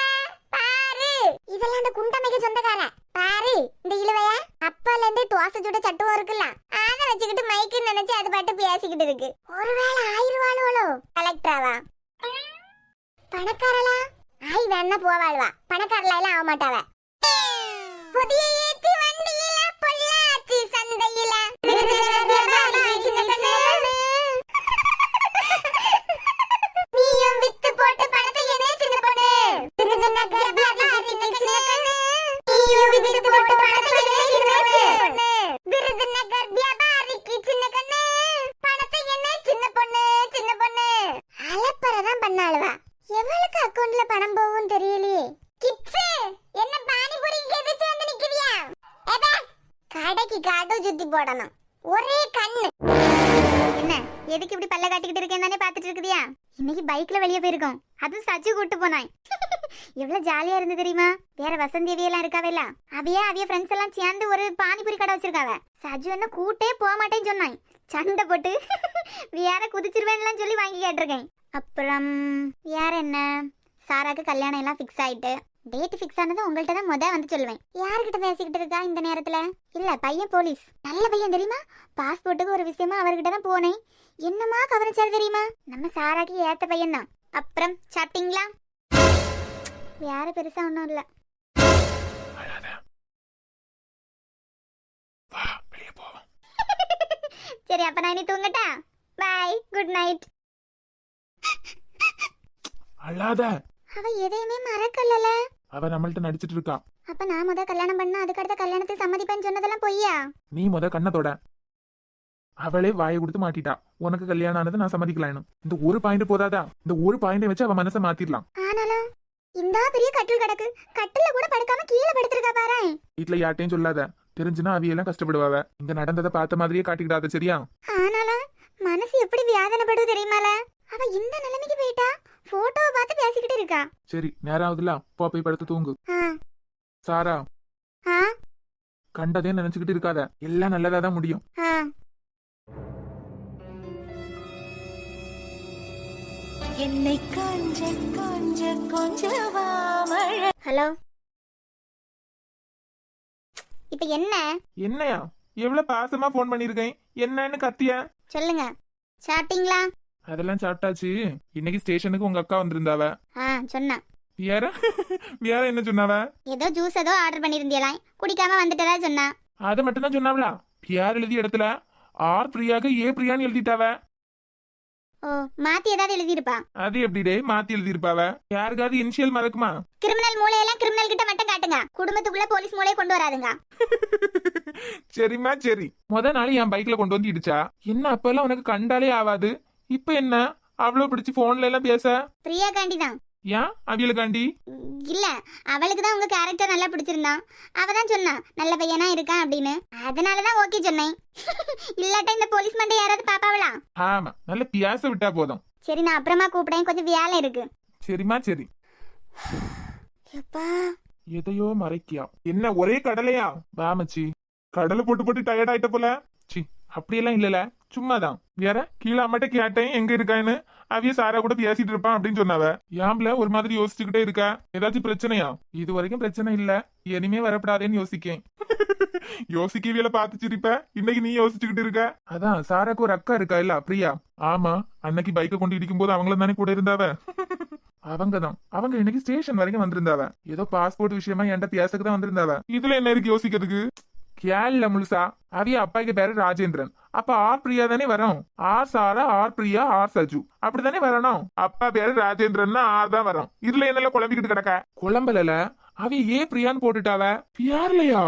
பாரு. இதெல்லாம் அந்த குண்டமைக்கு சொந்தக்கார பாரு. இந்த இழுவைய அப்பால இருந்து தோசை சுட சட்டுவம் இருக்குல்ல, அதை வச்சுக்கிட்டு மைக்கு நினைச்சு அது பாட்டு பேசிக்கிட்டு இருக்கு. ஒருவேளை ஆயிருவாளுவளோ கலெக்டராவா பணக்காரலா? ஆய் வேணா போவாளுவா, பணக்காரலா எல்லாம் ஆக மாட்டாவ. புதிய ஏத்தி வண்டியில பொள்ளாச்சி சந்தையில நீயும் வித்து போட்டு பணத்தை என்ன சின்ன பொண்ணு நீயும் வித்து போட்டு பணத்தை என்ன சின்ன பொண்ணு விருதுநகர் வியாபாரிக்கு சின்ன கண்ணு பணத்தை என்ன சின்ன பொண்ணு சின்ன பொண்ணு அலப்பறதான் பண்ணாளுவா. எவளுக்கு அக்கவுண்ட்ல பணம் போகும் தெரியலையே. கிட்ஸ் என்ன பானிபூரி கேட்டுச்சு வந்து நிக்கிறியா? ஏதா கடைக்கு காடு சுத்தி போடணும். ஒரே கண்ணு. என்ன எதுக்கு இப்படி பல்ல காட்டிக்கிட்டு இருக்கேன் தானே பாத்துட்டு இருக்குதியா? இன்னைக்கு பைக்ல வெளியே போயிருக்கோம், அதுவும் சச்சு கூட்டு போனாய். எவ்வளவு ஜாலியா இருந்து தெரியுமா? வேற வசந்தி அவியெல்லாம் இருக்காவேல, அவிய ஃப்ரெண்ட்ஸ் எல்லாம் சேர்ந்து ஒரு பானிபூரி கடை வச்சிருக்காவ. சஜு என்ன கூட்டே போக மாட்டேன்னு சொன்னாய். சண்டை போட்டு வேற குதிச்சிருவேன்லாம் சொல்லி வாங்கி கேட்டிருக்கேன். அப்புறம் வேற என்ன, சாராக்கு கல்யாணம் எல்லாம் ஃபிக்ஸ் ஆயிட்டு. டேட் ஃபிக்ஸ் ஆனது உங்கள்கிட்ட தான் வந்து சொல்லுவேன். யார்கிட்ட பேசிக்கிட்டு இருக்கா இந்த நேரத்துல? இல்ல பையன் போலீஸ், நல்ல பையன் தெரியுமா? பாஸ்போர்ட்டுக்கு ஒரு விஷயமா அவர்கிட்ட தான் போனேன். என்னமா கவனிச்சாரு தெரியுமா? நம்ம சாராக்கு ஏத்த பையன் தான். அப்புறம் சாப்பிட்டீங்களா? வேற பெருசா ஒன்றும் இல்ல. சரி அப்ப நான் இனி தூங்கட்டா? By, good night. அழாத. அவ எதையுமே மறக்கலல. அவ நம்மள்ட்ட நடிச்சிட்டு இருக்கா. அப்ப நான் முத கல்யாணம் பண்ணா அதுக்கு அடுத்த கல்யாணத்துக்கு சம்மதிப்பேன்னு சொன்னதெல்லாம் பொய்யா? நீ முத கண்ணத்தோட. அவளே வாயை கொடுத்து மாட்டிட்டா. உனக்கு கல்யாணம் ஆனது நான் சம்மதிக்கலான்னு. இந்த ஒரு பாயிண்ட் போதாதா? இந்த ஒரு பாயிண்டை வச்சு அவ மனசை மாத்திரலாம். ஆனாலும் இந்த பெரிய கட்டில் கிடக்கு, கட்டில கூட படுக்காம கீழே படுத்திருக்கா பாரு. வீட்ல யார்ட்டையும் சொல்லாத, தெரிஞ்சுனா அவியெல்லாம் கஷ்டப்படுவாவ. இந்த நடந்ததை பார்த்த மாதிரியே காட்டிக்கிடாத, சரியா? ஆனாலும் மனசு எப்படி வியாதனைப்படுது தெரியுமால? அவ இந்த நிலைமைக்கு போயிட்டா. போட்டோவை பார்த்து பேசிக்கிட்டு இருக்கா. சரி நேரம் ஆகுதுல, போய் படுத்து தூங்கு. சாரா, ஆ கண்டதே நினைச்சுக்கிட்டு இருக்காத, எல்லாம் நல்லதா தான் முடியும். என்னை கொஞ்ச கொஞ்ச கொஞ்சவாமழ. ஹலோ, இப்ப என்ன? என்னையா எவ்வளவு பாசமா போன் பண்ணிருக்கேன், என்னன்னு கத்தியா? சொல்லுங்க. சாப்பிட்டீங்களா? அதெல்லாம் சாப்பிட்டாச்சு. இன்னைக்கு ஸ்டேஷனுக்கு உங்க அக்கா வந்திருந்தாவ. சொன்னா. வேற வேற என்ன சொன்னாவ? ஏதோ ஜூஸ் ஏதோ ஆர்டர் பண்ணிருந்தியலாம், குடிக்காம வந்துட்டதா சொன்னா. அதை மட்டும் தான் சொன்னாவளா? பியார் எழுதிய இடத்துல ஆர் பிரியாக்கு ஏ பிரியான்னு எழுதிட்டாவ. ஓ, மாத்தி ஏதாவது எழுதிருப்பா. அது எப்படிடே மாத்தி எழுதிருப்பாவ? யாருக்காவது இனிஷியல் மறக்குமா? கிரிமினல் மூளையெல்லாம் கிரிமினல் கிட்ட மட்டும் காட்டுங்க, குடும்பத்துக்குள்ள போலீஸ் மூளையை கொண்டு வராதுங்க. சரிம்மா சரி. முத நாள் என் பைக்ல கொண்டு வந்து இடிச்சா. என்ன அப்பெல்லாம் உனக்கு கண்டாலே ஆவாது, இப்ப என்ன அவ்வளவு பிடிச்சி போன்ல எல்லாம் பேச? பிரியா காண்டி தான். ஏன் அவியலுக்காண்டி? இல்ல, அவளுக்கு தான் உங்க கேரக்டர் நல்லா பிடிச்சிருந்தான். அவ தான் சொன்னா நல்ல பையனா இருக்கான் அப்படின்னு. அதனாலதான் ஓகே சொன்னேன். இல்லாட்ட இந்த போலீஸ் மண்டை யாராவது பாப்பாவளா? ஆமா, நல்ல பியாச விட்டா போதும். சரி நான் அப்புறமா கூப்பிடேன், கொஞ்சம் வேலை இருக்கு. சரிம்மா சரி. எப்பா எதையோ மறைக்கியா? என்ன ஒரே கடலையா? வாமச்சி, கடலை போட்டு போட்டு டயர்ட் ஆயிட்ட போல. சி அப்படியெல்லாம் இல்லல, சும்மாதான். வேற கீழே அம்மாட்ட கேட்டேன் எங்க இருக்கான்னு. அவிய சாரா கூட பேசிட்டு இருப்பான் அப்படின்னு சொன்னாவ. ஏம்பல ஒரு மாதிரி யோசிச்சுக்கிட்டே இருக்கா? ஏதாச்சும் பிரச்சனையா? இது வரைக்கும் பிரச்சனை இல்ல, இனிமே வரப்படாதேன்னு யோசிக்கேன். யோசிக்கவியல பாத்து சிரிப்ப, இன்னைக்கு நீ யோசிச்சுக்கிட்டு இருக்க. அதான் சாராக்கு ஒரு அக்கா இருக்கா இல்ல, பிரியா? ஆமா, அன்னைக்கு பைக்கை கொண்டு இடிக்கும் போது அவங்களும் தானே கூட இருந்தாவ. அவங்கதான். அவங்க இன்னைக்கு ஸ்டேஷன் வரைக்கும் வந்திருந்தாவ. ஏதோ பாஸ்போர்ட் விஷயமா என்கிட்ட பேசக்கு தான் வந்திருந்தாவ. இதுல என்ன இருக்கு யோசிக்கிறதுக்கு? கேள்ல முழுசா. அவிய அப்பாக்கு பேரு ராஜேந்திரன். அப்ப ஆர் பிரியா தானே வரும். ஆர் சாரா, ஆர் பிரியா, ஆர் சஜு, அப்படித்தானே வரணும். அப்பா பேரு ராஜேந்திரன் ஆர் தான் வரும். இதுல என்னெல்லாம் குழம்பிக்கிட்டு கிடக்க? குழம்பல அவிய ஏ பிரியான்னு போட்டுட்டாவ. பியார்லையா?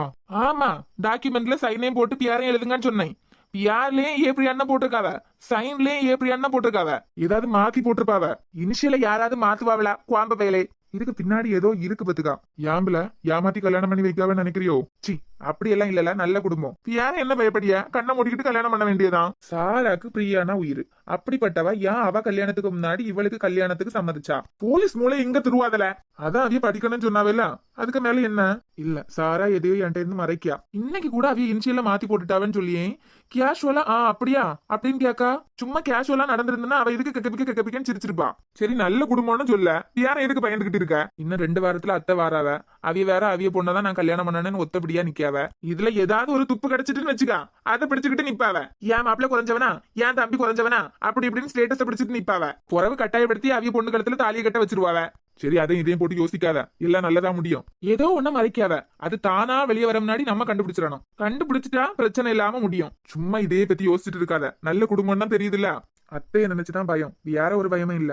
ஆமா, டாக்குமெண்ட்ல சைனையும் போட்டு பியாரையும் எழுதுங்கன்னு சொன்னேன். பியார்லயும் ஏ பிரியான்னு போட்டிருக்காவ, சைன்லயும் ஏ பிரியான்னு போட்டிருக்காவ. ஏதாவது மாத்தி போட்டிருப்பாவ. இனிஷியல யாராவது மாத்துவாவளா? குவாம்ப வேலை. இதுக்கு பின்னாடி ஏதோ இருக்கு பத்துக்கா. யாம்பல ஏமாத்தி கல்யாணம் பண்ணி வைக்காவன்னு நினைக்கிறியோ? சி அப்படியெல்லாம் இல்லல, நல்ல குடும்பம். பியார என்ன பயப்படியா? கண்ணை மூடிக்கிட்டு கல்யாணம் பண்ண வேண்டியதான். சாராக்கு பிரியானா உயிர். அப்படிப்பட்டவ ஏன் அவ கல்யாணத்துக்கு முன்னாடி இவளுக்கு கல்யாணத்துக்கு சம்மதிச்சா? போலீஸ் மூளை எங்க திருவாதல? அதான் அதையும் படிக்கணும்னு சொன்னாவல்ல, அதுக்கு மேல என்ன இல்ல சாரா எதையோ என்கிட்ட இருந்து மறைக்கியா. இன்னைக்கு கூட அவிய இன்சியல்ல மாத்தி போட்டுட்டாவன்னு சொல்லியே கேஷுவலா அப்படியா அப்படின்னு கேக்கா. சும்மா கேஷுவலா நடந்திருந்தா அவ இதுக்கு கெக்கபிக்கன்னு சிரிச்சிருப்பா. சரி நல்ல குடும்பம்னு சொல்ல யார எதுக்கு பயந்துகிட்டு இருக்க. இன்னும் 2 வாரத்துல அத்தை வாராவ. அவிய வேற அவிய பொண்ணதான் நான் கல்யாணம் பண்ணனேன்னு ஒத்தபடியா நிக்காவ. இதுல ஏதாவது ஒரு துப்பு கிடைச்சிட்டுன்னு வச்சுக்கா அதை பிடிச்சுக்கிட்டு நிப்பாவ. ஏன் மாப்பிள்ள குறைஞ்சவனா ஏன் தம்பி குறைஞ்சவனா அப்படி இப்படின்னு ஸ்டேட்டஸ பிடிச்சிட்டு நிப்பாவ. குறவு கட்டாயப்படுத்தி அவிய பொண்ணு கழுத்துல தாலியை கட்ட வச்சிருவாவ. சரி அதையும் இதையும் போட்டு யோசிக்காத எல்லாம் நல்லதா முடியும். ஏதோ ஒண்ணு மறைக்காத அது தானா வெளியே வர முன்னாடி நம்ம கண்டுபிடிச்சிடணும். கண்டுபிடிச்சிட்டா பிரச்சனை இல்லாம முடியும். சும்மா இதே பத்தி யோசிச்சுட்டு இருக்காத. நல்ல குடும்பம் தான் தெரியுதுல்ல. அத்தைய நினைச்சுதான் பயம் வேற ஒரு பயமும் இல்ல.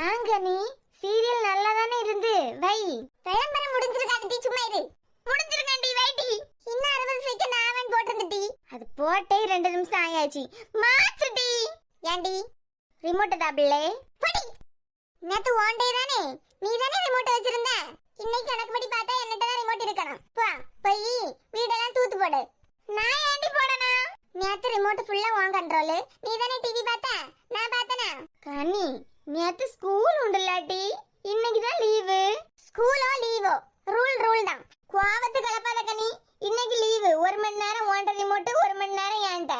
ஏங்க நீ சீரியல் நல்லா தானே இருந்து வை விளம்பரம் முடிஞ்சிருக்காண்டி சும்மா இரு. முடிஞ்சிருக்காண்டி வைடி. இன்னும் 60 செகண்ட் ஆவன் போட்டிருந்துட்டி. அது போட்டே 2 நிமிஷம் ஆயாச்சு. மாத்துடி. ஏண்டி ரிமோட் தாபிளே படி. நேத்து ஒன் டே தானே நீ தானே ரிமோட் வச்சிருந்த. இன்னைக்கு கணக்கு படி பார்த்தா என்னட்ட தான் ரிமோட் இருக்கணும். போ போய் வீடெல்லாம் தூத்து போடு. நான் ஏண்டி போடணும். நேத்து ரிமோட் ஃபுல்லா உன் கண்ட்ரோல். நீ தானே டிவி பார்த்த நான் பார்த்தனா. கண்ணி நேத்து ஸ்கூல் உண்டுலாட்டி இன்னைக்கு தான் லீவு. ஸ்கூலோ லீவோ ரூல் தான். கோவத்து கலப்பாத கண்ணி. இன்னைக்கு லீவு. 1 மணி நேரம் ஓண்ட ரிமோட் 1 மணி நேரம் ஏன்ட்ட.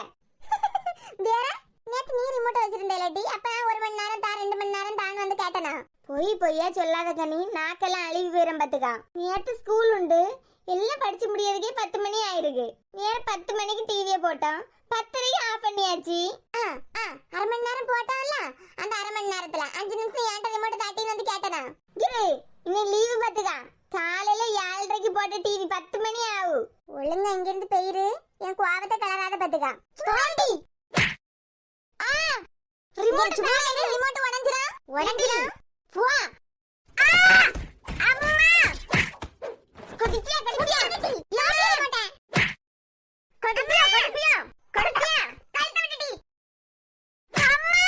வேற நேத்து நீ ரிமோட் வச்சிருந்தேலடி. அப்ப 1 மணி நேரம் தா 2 மணி நேரம் தான் வந்து கேட்டனா. பொய்யா சொல்லாத கண்ணி. நாக்கெல்லாம் அழிவு போயிரும் பாத்துக்கா. நேத்து ஸ்கூல் உண்டு. எல்லாம் படிச்சு முடியறதுக்கே 10 மணி ஆயிருக்கு. நேர 10 மணிக்கு டிவியை போட்டோம். 10:30 ஆஃப் பண்ணியாச்சு. அரை மணி நேரம் போட்டான்ல. அந்த அரை மணி நேரத்துல 5 நிமிஷம் ஏன்ட்ட ரிமோட் தாட்டி வந்து கேட்டனா. கிரு இன்னைக்கு லீவு பாத்துக்கா. காலையில 7:30க்கு போட்ட டிவி 10 மணி ஆகும். ஒழுங்கா இங்க இருந்து போயிரு. என் கோவத்தை கலராத பாத்துக்கா. ஸ்டோரி ரிமோட் உடைஞ்சிரா போ. அம்மா கொதிச்சியா யாரே மாட்டேன். கொதிச்சியா கழுத்த விட்டுடி. அம்மா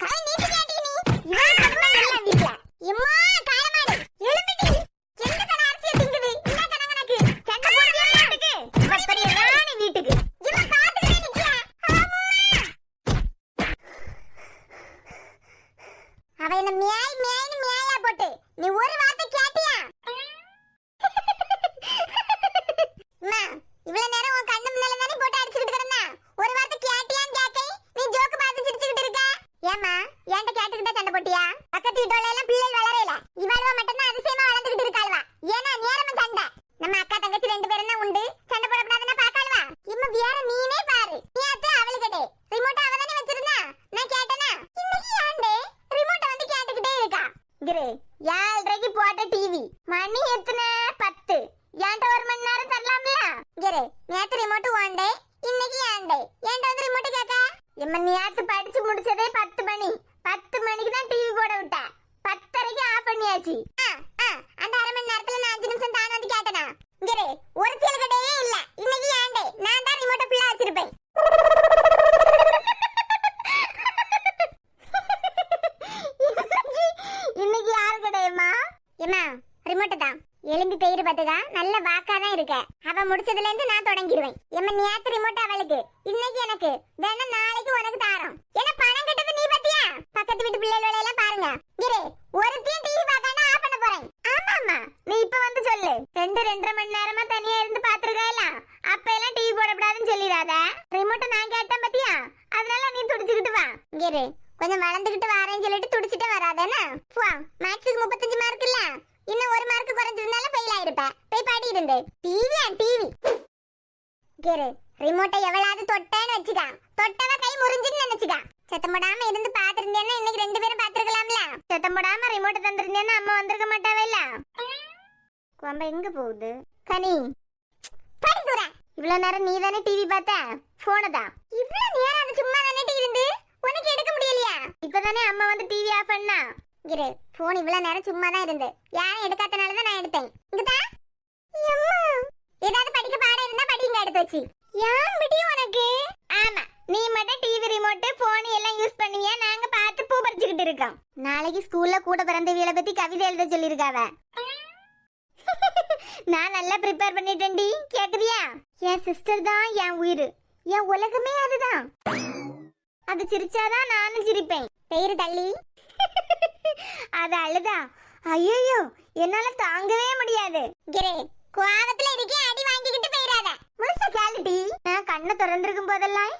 கை நீட்டி கேட்டி நீ. இவன் கடுமை இல்ல வீட்ல. எம்மா காலமாடு எழும்பிடி. எந்த கன அரிசியை திங்குது. இந்த கணக்கு சண்டை போடுறியா வீட்டுக்கு. இப்படி ராணி வீட்டுக்கு. இவன் காத்துக்கிட்டே நிக்கியா. அவ என்ன மேய்னு மேயா போட்டு நீ ஒரு வார்த்தை கேட்டியா. அம்மா இவ்வளவு நேரம் உன் கண்ணு முன்னால தானே போட்டு அடிச்சிட்டு கிடந்தா. ஒரு வார்த்தை கேட்டியான்னு கேக்கை நீ ஜோக்கு பார்த்து சிரிச்சுக்கிட்டு இருக்க. ஏமா ஏன்ட்ட கேட்டுக்கிட்டே சண்டை போட்டியா. பக்கத்து வீட்டோல எல்லாம் பிள்ளைகள் வளரல. இவாளுவா மட்டும்தான் அதிசயமா வளர்ந்துகிட்டு இருக்காளுவா. ஏன்னா நேரமா சண்டை. நம்ம அக்கா தங்கச்சி 2 பேரும் தான் உண்டு. சண்டை போடக்கூடாதுன்னா பாக்காளுவா. இம்மா வேற நீனே பாரு. நீ அத்தை அவளுக்கிட்டே ரிமோட் அவ தானே வச்சிருந்தா. நான் கேட்டனா இன்னைக்கு ஏண்டே ரிமோட் வந்து கேட்டுக்கிட்டே இருக்கா. கிரே 7:30க்கு போட்ட டிவி மணி எத்தனை 10. ஏன்ட்ட 1 மணி நேரம் தரலாம்ல. கிரே நேத்து ரிமோட் வாண்டே இன்னைக்கு ஏண்டே ஏன்ட்ட வந்து ரிமோட் கேக்க. எம்ம நேத்து படிச்சு முடிச்சதே 10 மணி. 10 மணிக்கு தான் டிவி போட விட்ட. 10:30க்கு ஆஃப் பண்ணியாச்சு. அந்த அரை மணி நேரத்துல நான் 5 நிமிஷம் தான் வந்து கேட்டனா. கிரே ஒரு கேள்வியே இல்ல. இன்னைக்கு ஏண்டே நான் தான் ரிமோட் ஃபுல்லா வச்சிருப்பேன். இன்னைக்கு யாரு கிடையம்மா. ஏமா ரிமோட் தான் எலும்பி பெயிரு பாத்துக்கா. நல்ல வாக்கா தான் இருக்க. அவ முடிச்சதுல இருந்து நான் தொடங்கிடுவேன். எம்ம நேத்து ரிமோட் அவளுக்கு இன்னைக்கு எனக்கு வேணா நாளைக்கு உனக்கு தாரோம். ஏன்னா பணம் கட்டது நீ பாத்தியா. பக்கத்து வீட்டு பிள்ளைகள் எல்லாம் பாருங்க. கிரே ஒருத்தையும் டிவி பார்க்காம ஆஃப் பண்ண போறேன். ஆமாமா நீ இப்ப வந்து சொல்லு. 2-2.5 மணி நேரமா தனியா இருந்து பாத்துருக்கல. அப்ப எல்லாம் டிவி போடக்கூடாதுன்னு சொல்லிடாத. ரிமோட்டை நான் கேட்டேன் பாத்தியா. அதனால நீ துடிச்சுக்கிட்டு வா. கிரே கொஞ்சம் வளர்ந்துகிட்டு வரேன்னு சொல்லிட்டு துடிச்சிட்டே வராதானே. போ மேக்ஸுக்கு 35 மார்க் இல்ல. இன்னும் 1 மார்க் குறைஞ்சதுனால ஃபெயில் ஆயிருப்ப. போய் பாடி இருந்து டிவி கிரு ரிமோட்டை எவ்வளவு தொட்டேன்னு வச்சுக்கா. தொட்டவ கை முறிஞ்சுன்னு நினைச்சுக்கா. சத்தம் போடாம இருந்து பாத்துருந்தேன்னா இன்னைக்கு 2 பேரும் பாத்துருக்கலாம்ல. சத்தம் போடாம ரிமோட்டை தந்திருந்தேன்னா அம்மா வந்திருக்க மாட்டாவே இல்ல. குழம்பு எங்க போகுது கனி படி தூர. இவ்வளவு நேரம் நீ தானே டிவி பார்த்த. போன தான் இவ்வளவு நேரம் அது சும்மா தானே இருந்து உனக்கு எடுக்க முடியலையா. இப்பதானே அம்மா வந்து டிவி ஆஃப் பண்ணா. கிரு போன் இவ்வளவு நேரம் சும்மா தான் இருந்து யாரும் எடுக்காதனால தான் நான் எடுத்தேன். இங்கதா அம்மா ஏதாவது படிக்க பாடம் இருந்தா படிங்க எடுத்து வச்சு. யான் விடி உனக்கு. ஆமா நீ மட்டும் டிவி ரிமோட் போன் எல்லாம் யூஸ் பண்ணுவியா. நாங்க பார்த்து பூ பறிச்சுக்கிட்டு இருக்கோம். நாளைக்கு ஸ்கூல்ல கூட பிறந்தவியலை பத்தி கவிதை எழுத சொல்லிருக்காவ. நான் நல்லா ப்ரிப்பேர் பண்ணிட்டேன்டி. கேக்குறியா. என் சிஸ்டர் தான் என் உயிர். என் உலகமே அதுதான். அது சிரிச்சாதான் நானும் சிரிப்பேன். பேரு தள்ளி அது அழுதா ஐயோ என்னால தாங்கவே முடியாது. கிரே கோவத்துல இருக்கே, அடி வாங்கிக்கிட்டு போயிடாத. முழுசா கேளுடி. நான் கண்ணை திறந்திருக்கும் போதெல்லாம்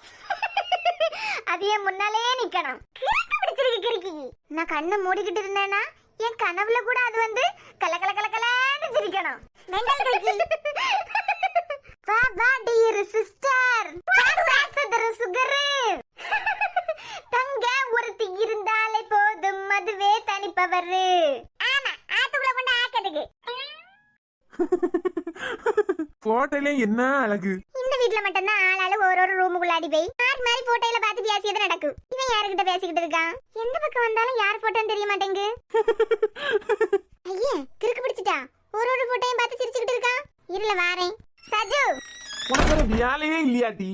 அது என் முன்னாலே நிக்கணும். கிறுக்கு பிடிச்சிருக்கு கிறுக்கி. நான் கண்ணை மூடிக்கிட்டு இருந்தேன்னா என் கனவுல கூட அது வந்து கல கல கல கலன்னு சிரிக்கணும். மெண்டல் கிறுக்கி. வா வா டியர் சிஸ்டர். பாசதர சுகர். தங்க ஒருத்தி இருந்தாலே போதும், அதுவே தனிப்பவர். ஆமா, ஆத்துக்குள்ள கொண்டு ஆக்கிறதுக்கு. போட்டோல என்ன அழகு. இந்த வீட்ல மட்டும் தான் ஆளாளு ஒரு ரூமுக்குள்ள அடி போய் மாறி மாறி போட்டோல பார்த்து பேசியது நடக்கும். இவன் யாருக்கிட்ட பேசிக்கிட்டு இருக்கான்? எந்த பக்கம் வந்தாலும் யார் போட்டோன்னு தெரிய மாட்டேங்கு. ஐயே கிறுக்கு பிடிச்சிட்டா. ஒரு போட்டோயும் பார்த்து சிரிச்சுக்கிட்டு இருக்கான். இருல வாரேன். சஜு உனக்கு வேலையே இல்லையாட்டி?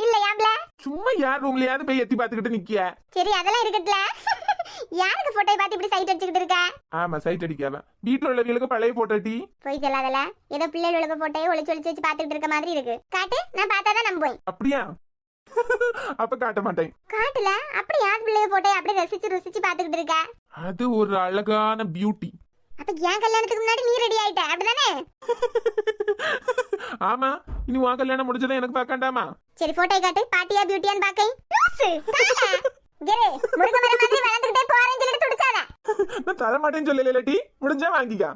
இல்ல யாம்ல சும்மா யார் ரூம்லயாவது போய் எத்தி பாத்துக்கிட்டு நிக்கிய. சரி அதெல்லாம் இருக்கட்ல. யாருக்கு போட்டோ பார்த்து இப்படி சைட் அடிச்சுக்கிட்டு இருக்க? ஆமா சைட் அடிக்காம வீட்டுல உள்ளவங்களுக்கு பழைய போட்டோ டி. போய் சொல்லாதல. ஏதோ பிள்ளைகளுக்கு போட்டோயை ஒளிச்சு வச்சு பார்த்துக்கிட்டு இருக்க மாதிரி இருக்கு. காட்டு, நான் பார்த்தாதான் நம்புவேன். அப்படியா? அப்ப காட்ட மாட்டேன். காட்டுல அப்படி யார் பிள்ளைய போட்டோயை அப்படி ரசிச்சு பார்த்துக்கிட்டு இருக்க? அது ஒரு அழகான பியூட்டி. அப்ப ஏன் கல்யாணத்துக்கு முன்னாடி நீ ரெடி ஆயிட்ட அப்படிதானே? ஆமா, இனி உன் கல்யாணம் முடிஞ்சதை எனக்கு பார்க்கண்டாமா? சரி போட்டோ காட்டு. பாட்டியா பியூட்டியான்னு பாக்கேன். முருக மரம் மாதிரி வளர்ந்துகிட்டே போறேன்னு சொல்லிட்டு துடிச்சாத. நான் தர மாட்டேன்னு சொல்லல டி. முடிஞ்சா வாங்கிக்கா.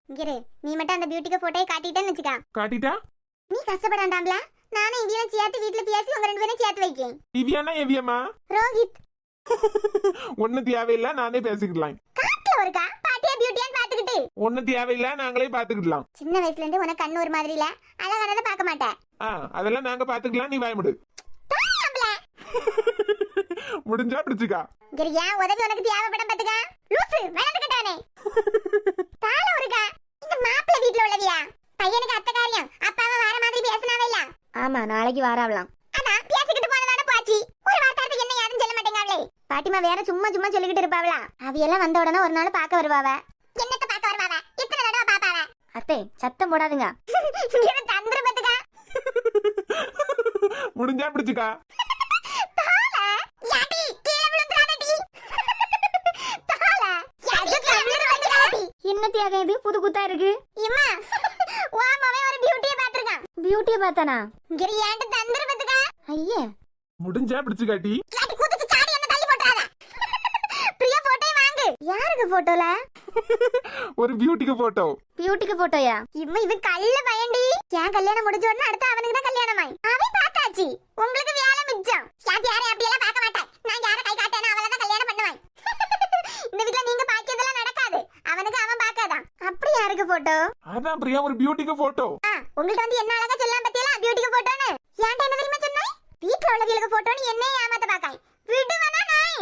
கிரே நீ மட்டும் அந்த பியூட்டிக்கு போட்டோயை காட்டிட்டேன்னு வச்சுக்கா. காட்டிட்டா நீ கஷ்டப்படாண்டாம்ல. நானும் இந்தியெல்லாம் சேர்த்து வீட்டுல பேசி உங்க 2 பேரும் சேர்த்து வைக்கேன். இவியானா எவியம்மா? ரோஹித் ஒண்ணு தேவையில்ல, நானே பேசிக்கலாம். காட்டுல ஒருக்கா பாட்டியா பியூட்டியான்னு பாத்துக்கிட்டு. ஒண்ணு தேவையில்ல, நாங்களே பாத்துக்கலாம். சின்ன வயசுல இருந்து உனக்கு கண்ணு ஒரு மாதிரி இல்ல, அழகானதை பார்க்க மாட்டேன். அதெல்லாம் நாங்க பாத்துக்கலாம், நீ வாய்முடு. முடிஞ்சா பிடிச்சுக்கா. ஏன் உதவி உனக்கு தேவைப்படும் பாத்துக்கா. லூசு வளர்ந்துக்கிட்டானே. தாள ஒருக்கா. இந்த மாப்பிள்ளை வீட்டுல உள்ளவியா? பையனுக்கு அத்தை காரியம். அப்பாவை வார மாதிரி பேசினாவே இல்ல. ஆமா நாளைக்கு வாராவலாம். அதான் பேசிக்கிட்டு போனதான போச்சு. ஒரு வார்த்தை என்ன யாரும் சொல்ல மாட்டேங்காவளே. பாட்டிமா வேற சும்மா சொல்லிக்கிட்டு இருப்பாவளா? அவியெல்லாம் வந்த உடனே ஒரு நாள் பார்க்க வருவாவ. என்னத்த பார்க்க வருவாவ? இத்தனை தடவை பாப்பாவ. அத்தை சத்தம் போடாதுங்க. இது தந்திர பத்துக்கா. முடிஞ்சா பிடிச்சுக்கா. என்னத்தியாக இது புது குத்தா இருக்கு? இம்மா வாமாவே ஒரு பியூட்டியை பாத்துர்க்கான். பியூட்டியை பார்த்தானா? இங்க ஏன்ட தந்திர பத்துக்கா. ஐயே முடிஞ்சா பிடிச்சுக்கா டி. லாட்டி கூத்துச்சு சாடி என்ன தள்ளி போட்றாத. பிரியா போட்டோ வாங்கு. யாருக்கு போட்டோல? ஒரு பியூட்டிக்கு போட்டோ. பியூட்டிக்கு போட்டோயா? இவன் கள்ள பையன்டி. ஏன் கல்யாணம் முடிஞ்ச உடனே அடுத்து அவனுக்கு தான் கல்யாணமாய். அவன் பார்த்தாச்சு. உங்களுக்கு வேலை மிச்சம். யாத்தி யாரை அப்படி எல்லாம் பார்க்க மாட்டேன். நான் யாரை கை காட்டேனா அவளை தான் கல்யாணம் பண்ணுவேன். இந்த வீட்ல நீங்க பாக்கியதெல்லாம் நடக்காது. அவனுக்கு அவன் பார்க்காதான். அப்படி யாருக்கு போட்டோ? அதான் பிரியா ஒரு பியூட்டிக்கு போட்டோ. உங்கள்ட்ட வந்து என்ன அழகா சொல்லலாம் பத்தியல பியூட்டிக்கு போட்டோன்னு. ஏன்ட்ட என்ன தெரியுமா சொன்னேன்? வீட்ல உள்ளவங்களுக்கு போட்டோன்னு என்ன ஏமாத்த பாக்காய். விடுவனா நாய்.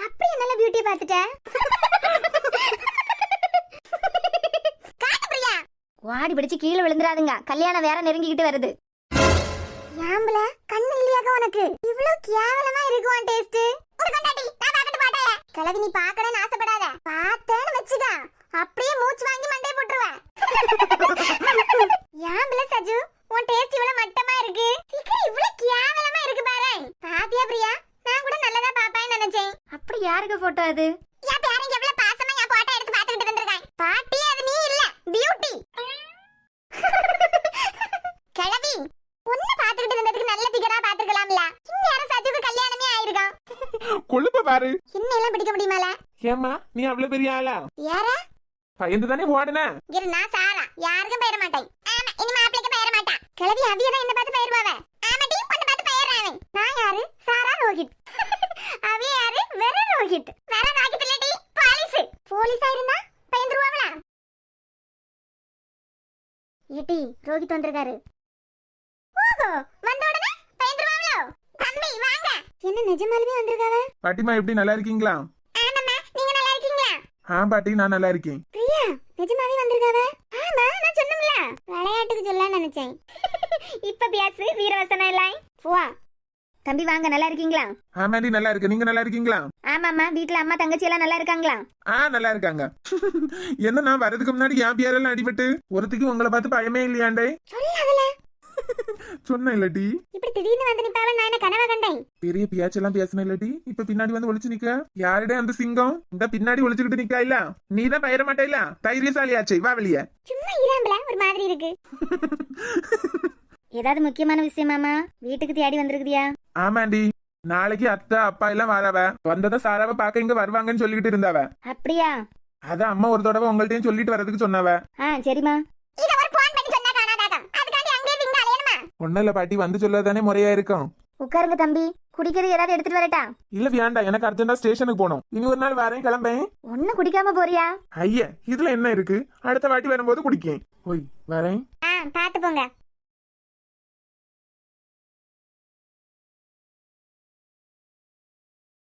அப்படி என்னல பியூட்டி பார்த்துட்ட? காட்டு பிரியா. வாடி பிடிச்சு கீழே விழுந்துறாதுங்க. கல்யாணம் வேற நெருங்கிக்கிட்டு வருது. யாம்பல கண்ணு இல்லையாக்க உனக்கு? இவ்வளவு கேவலமா இருக்குவான் டேஸ்ட். கிளவி நீ பாக்கணும்னு ஆசைப்படாத. பார்த்தேன்னு வச்சுக்க அப்படியே மூச்சு வாங்கி மண்டையை போட்டுருவேன். யாம்பல சஜு உன் டேஸ்ட் இவ்வளவு மட்டமா இருக்கு. சீக்கிரம் இவ்வளவு கேவலமா இருக்கு பாரு. பாத்தியா பிரியா? நான் கூட நல்லதா பாப்பான்னு நினைச்சேன். அப்படி யாருக்கு போட்டோ அது? யா பேரங்க எவ்வளவு பாசமா யா போட்டோ எடுத்து பாத்துக்கிட்டு வந்திருக்கான். பாட்டி அது நீ இல்ல பியூட்டி. கிளவி ஒண்ணு பாத்துக்கிட்டு இருந்ததுக்கு நல்ல பிகரா பாத்துக்கலாம்ல. இந்நேரம் சஜுக்கு கல்யாணமே ஆயிருக்கான். கொழுப்ப பாரு. என்ன எல்லாம் பிடிக்க முடியுமால? ஏம்மா நீ அவ்வளவு பெரிய ஆளா? யார? பயந்து தானே ஓடுன. இரு நான் சாரா யாருக்கும் பெயர மாட்டேன். ஆமா இனி மாப்பிளைக்கு பெயர மாட்டா. கிளவி அவியதான் என்ன பார்த்து பெயர்வாவ. ஆமா டீ பொண்ணு பார்த்து பெயர்றாவன். நான் யாரு? சாரா ரோஹித். அவிய யாரு? வேற ரோஹித். வேற ரோஹித் இல்லடி போலீஸ். போலீஸா இருந்தா பயந்துருவாங்களா? ஏடி ரோஹித் வந்திருக்காரு. ஓஹோ வந்த உடனே பயந்துருவாங்களோ? தம்பி வாங்க. என்ன நிஜமாலுமே வந்திருக்காவ? பாட்டிமா எப்படி நல்லா இருக்கீங்களா? ஆமாம்மா நீங்க நல்லா இருக்கீங்களா? பாட்டி நான் நல்லா இருக்கேன். பிரியா நிஜமாவே வந்திருக்காவ? ஆமா நான் சொன்னேன்ல விளையாட்டுக்கு சொல்லலாம்னு நினைச்சேன். இப்ப பேசு வீரவசனம் இல்லை. போவா தம்பி வாங்க. நல்லா இருக்கீங்களா? ஆமாண்டி நல்லா இருக்கு. நீங்க நல்லா இருக்கீங்களா? ஆமாம்மா வீட்டுல அம்மா தங்கச்சி எல்லாம் நல்லா இருக்காங்களா? நல்லா இருக்காங்க. என்ன நான் வரதுக்கு முன்னாடி என் பேரெல்லாம் அடிபட்டு ஒருத்திக்கு உங்களை பார்த்து பயமே இல்லையாண்டே? சொல்லாதல. சொன்ன இல்லடி. இப்படி திடீர்னு வந்து நிப்பாவ நான் என்ன கனவா கண்டேன்? பெரிய பேச்செல்லாம் பேசணும் இல்லாட்டி இப்ப பின்னாடி வந்து ஒளிச்சு நிக்க. யாருடே அந்த சிங்கம்? இந்த பின்னாடி ஒளிச்சுக்கிட்டு நிக்கா இல்ல? நீ தான் பயிர மாட்டே இல்ல? தைரியசாலியாச்சே, வா வெளிய. சும்மா இராம்பல ஒரு மாதிரி இருக்கு. ஏதாவது முக்கியமான விஷயமாமா வீட்டுக்கு தேடி வந்திருக்குதியா? ஆமாண்டி, நாளைக்கு அத்தை அப்பா எல்லாம் வராவ. வந்ததும் சாராவ பாக்க இங்க வருவாங்கன்னு சொல்லிக்கிட்டு இருந்தாவ. அப்படியா? அதான் அம்மா ஒரு தடவை உங்கள்ட்டையும் சொல்லிட்டு வரதுக்கு சொன்னாவ. சரிம்மா. இத ஒரு போன் பண்ணி சொன்னா காணாதாக்கம். அதுக்காண்டி அங்கே இங்க அலையணுமா? ஒன்னும் இல்ல பாட்டி, வந்து சொல்லதானே முறையா இருக்கும். உட்காருங்க தம்பி, குடிக்கிறது ஏதாவது எடுத்துட்டு வரட்டா? இல்ல வேண்டாம், எனக்கு அர்ஜென்டா ஸ்டேஷனுக்கு போகணும். இனி ஒரு நாள் வரேன், கிளம்பேன். ஒன்னும் குடிக்காம போறியா? ஐயா, இதுல என்ன இருக்கு? அடுத்த வாட்டி வரும்போது குடிக்கேன். ஓய் வரேன். பாத்து போங்க.